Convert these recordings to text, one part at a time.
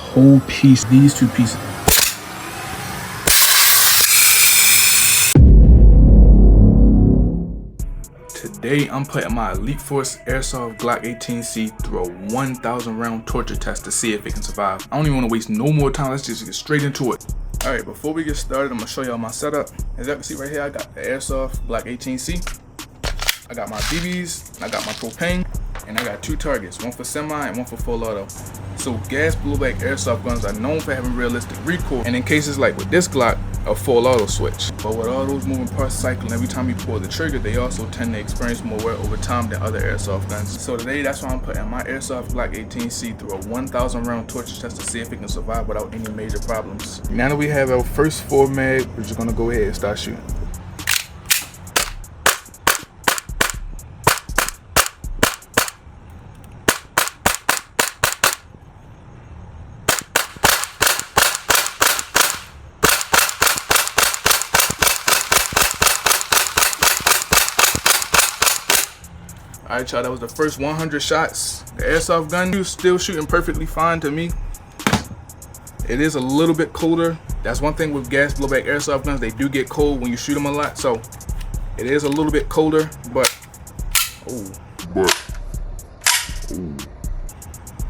whole piece, these two pieces. Today I'm putting my Elite Force Airsoft Glock 18C through a 1,000 round torture test to see if it can survive. I don't even want to waste no more time, let's just get straight into it. Alright, before we get started, I'm going to show y'all my setup. As you can see right here, I got the Airsoft Glock 18C. I got my BBs, I got my propane, and I got two targets, one for semi and one for full auto. So gas blowback airsoft guns are known for having realistic recoil, and in cases like with this Glock, a full auto switch. But with all those moving parts cycling every time you pull the trigger, they also tend to experience more wear over time than other airsoft guns. So today, that's why I'm putting my Airsoft Glock 18C through a 1,000 round torture test to see if it can survive without any major problems. Now that we have our first 4 mag, we're just gonna go ahead and start shooting. Alright y'all, that was the first 100 shots. The airsoft gun is still shooting perfectly fine to me. It is a little bit colder. That's one thing with gas blowback airsoft guns, they do get cold when you shoot them a lot. So it is a little bit colder, but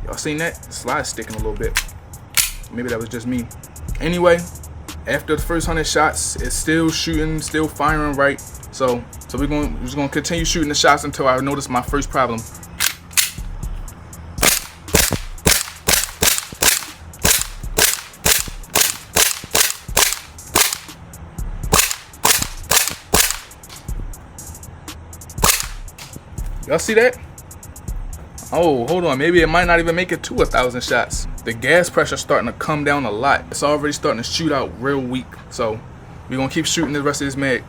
y'all seen that? The slide's sticking a little bit. Maybe that was just me. Anyway, after the first 100 shots, it's still shooting, still firing right. So we're just gonna continue shooting the shots until I notice my first problem. Y'all see that? Oh, hold on, maybe it might not even make it to 1,000 shots. The gas pressure's starting to come down a lot. It's already starting to shoot out real weak. So we're gonna keep shooting the rest of this mag.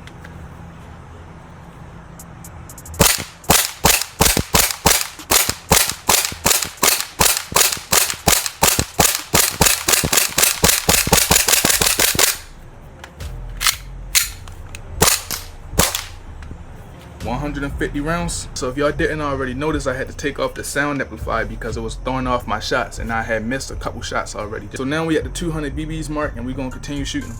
$150 rounds. So if y'all didn't already notice, I had to take off the sound amplifier because it was throwing off my shots and I had missed a couple shots already. So now we at the 200 BBs mark and we're gonna continue shooting.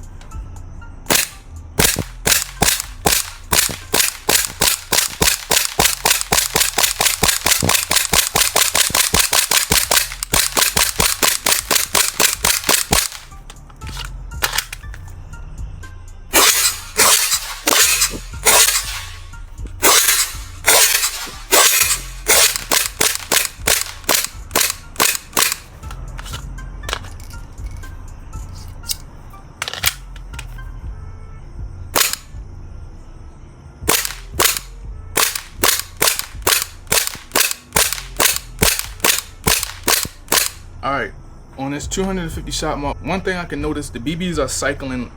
Alright, on this 250 shot mark, one thing I can notice, the BBs are cycling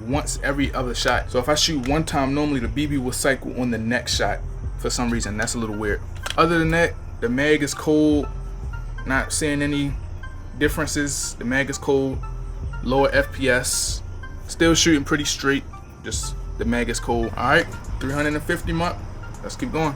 once every other shot. So if I shoot one time, normally the BB will cycle on the next shot for some reason. That's a little weird. Other than that, the mag is cold. Not seeing any differences. The mag is cold. Lower FPS. Still shooting pretty straight. Just the mag is cold. Alright, 350 mark. Let's keep going.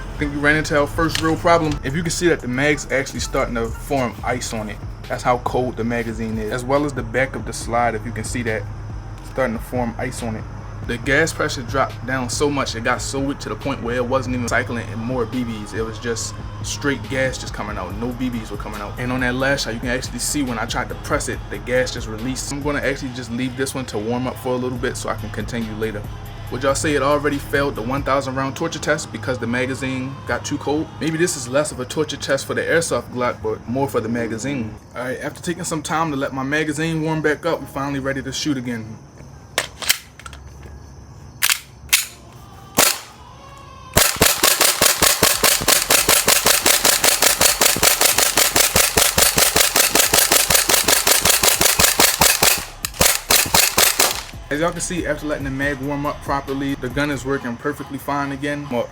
I think we ran into our first real problem. If you can see that the mag's actually starting to form ice on it. That's how cold the magazine is. As well as the back of the slide, if you can see that, starting to form ice on it. The gas pressure dropped down so much, it got so weak to the point where it wasn't even cycling in more BBs. It was just straight gas just coming out. No BBs were coming out. And on that last shot, you can actually see when I tried to press it, the gas just released. I'm gonna actually just leave this one to warm up for a little bit so I can continue later. Would y'all say it already failed the 1,000 round torture test because the magazine got too cold? Maybe this is less of a torture test for the Airsoft Glock, but more for the magazine. Alright, after taking some time to let my magazine warm back up, we're finally ready to shoot again. As y'all can see, after letting the mag warm up properly, the gun is working perfectly fine again. Well,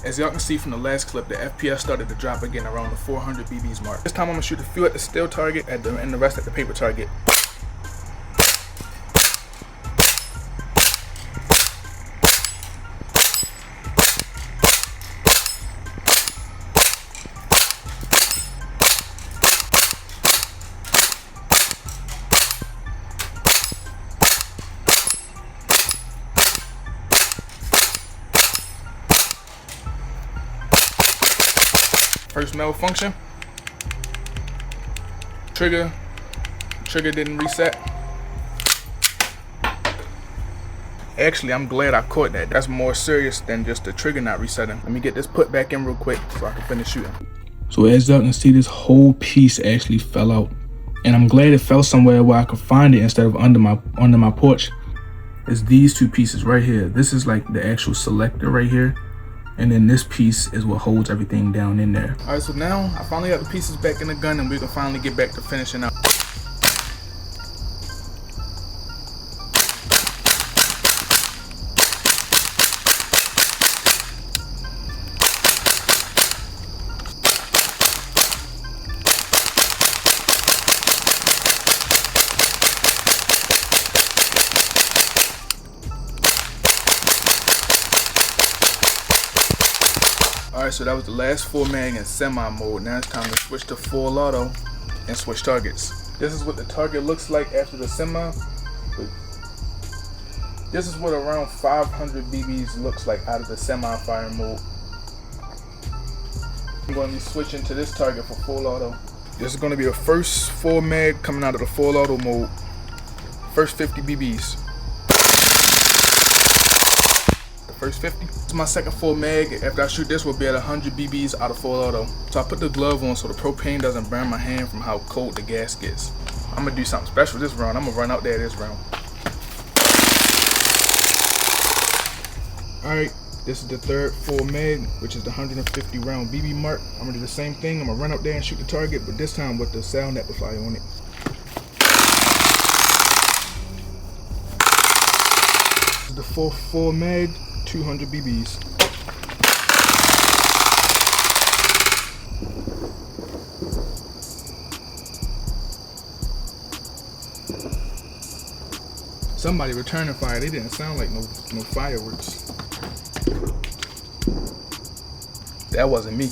as y'all can see from the last clip, the FPS started to drop again around the 400 BBs mark. This time I'm gonna shoot a few at the steel target and the rest at the paper target. First malfunction. Trigger didn't reset. Actually, I'm glad I caught that. That's more serious than just the trigger not resetting. Let me get this put back in real quick so I can finish shooting. So as y'all can see, this whole piece actually fell out. And I'm glad it fell somewhere where I could find it instead of under my porch. It's these two pieces right here. This is like the actual selector right here. And then this piece is what holds everything down in there. All right, so now I finally got the pieces back in the gun and we can finally get back to finishing up. Alright, so that was the last full mag in semi mode. Now it's time to switch to full auto and switch targets. This is what the target looks like after the semi. This is what around 500 BBs looks like out of the semi fire mode. I'm going to be switching to this target for full auto. This is going to be the first full mag coming out of the full auto mode. First 50 BBs. First 50. This is my second full mag. After I shoot this, we'll be at 100 BBs out of full auto. So I put the glove on so the propane doesn't burn my hand from how cold the gas gets. I'm gonna do something special this round. I'm gonna run out there this round. Alright, this is the third full mag, which is the 150 round BB mark. I'm gonna do the same thing. I'm gonna run out there and shoot the target, but this time with the sound amplifier on it. This is the fourth full mag. 200 BBs. Somebody returning fire. They didn't sound like no fireworks. That wasn't me.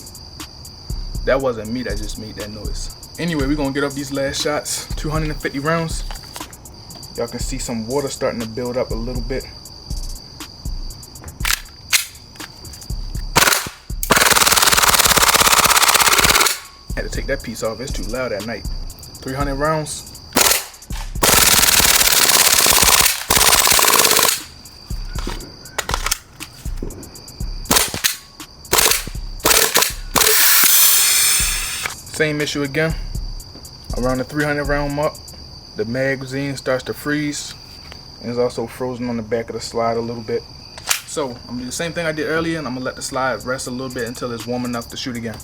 That wasn't me that just made that noise. Anyway, we're gonna get up these last shots. 250 rounds. Y'all can see some water starting to build up a little bit. Had to take that piece off, it's too loud at night. 300 rounds. Same issue again. Around the 300 round mark, the magazine starts to freeze. And it's also frozen on the back of the slide a little bit. So I'm gonna do the same thing I did earlier, and I'm gonna let the slide rest a little bit until it's warm enough to shoot again.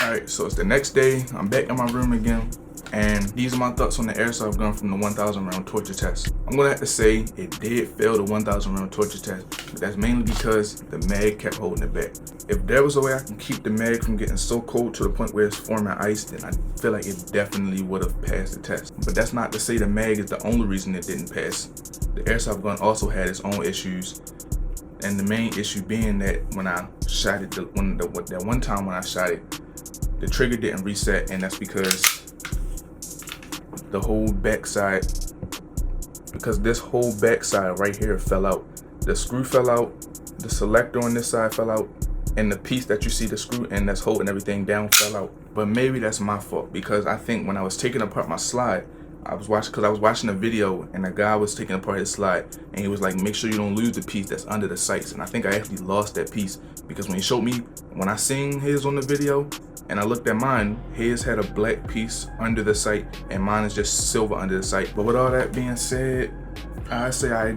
Alright, so it's the next day. I'm back in my room again, and these are my thoughts on the airsoft gun from the 1,000 round torture test. I'm gonna have to say it did fail the 1,000 round torture test, but that's mainly because the mag kept holding it back. If there was a way I can keep the mag from getting so cold to the point where it's forming ice, then I feel like it definitely would have passed the test. But that's not to say the mag is the only reason it didn't pass. The airsoft gun also had its own issues, and the main issue being that when I shot it, that one time when I shot it, the trigger didn't reset, and that's because the whole backside, because this whole backside right here fell out. The screw fell out, the selector on this side fell out, and the piece that you see the screw in that's holding everything down fell out. But maybe that's my fault, because I think when I was taking apart my slide, I was watching a video and a guy was taking apart his slide and he was like, make sure you don't lose the piece that's under the sights. And I think I actually lost that piece because when he showed me, when I seen his on the video and I looked at mine, his had a black piece under the sight and mine is just silver under the sight. But with all that being said, I say I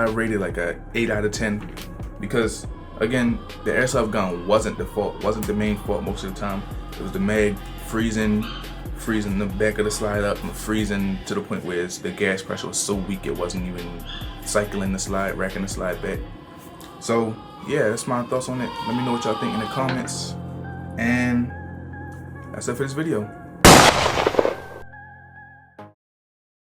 rate it like a 8 out of 10 because again, the airsoft gun wasn't the main fault most of the time. It was the mag freezing the back of the slide up and freezing to the point where the gas pressure was so weak it wasn't even cycling the slide, racking the slide back. So yeah, that's my thoughts on it. Let me know what y'all think in the comments. And that's it for this video.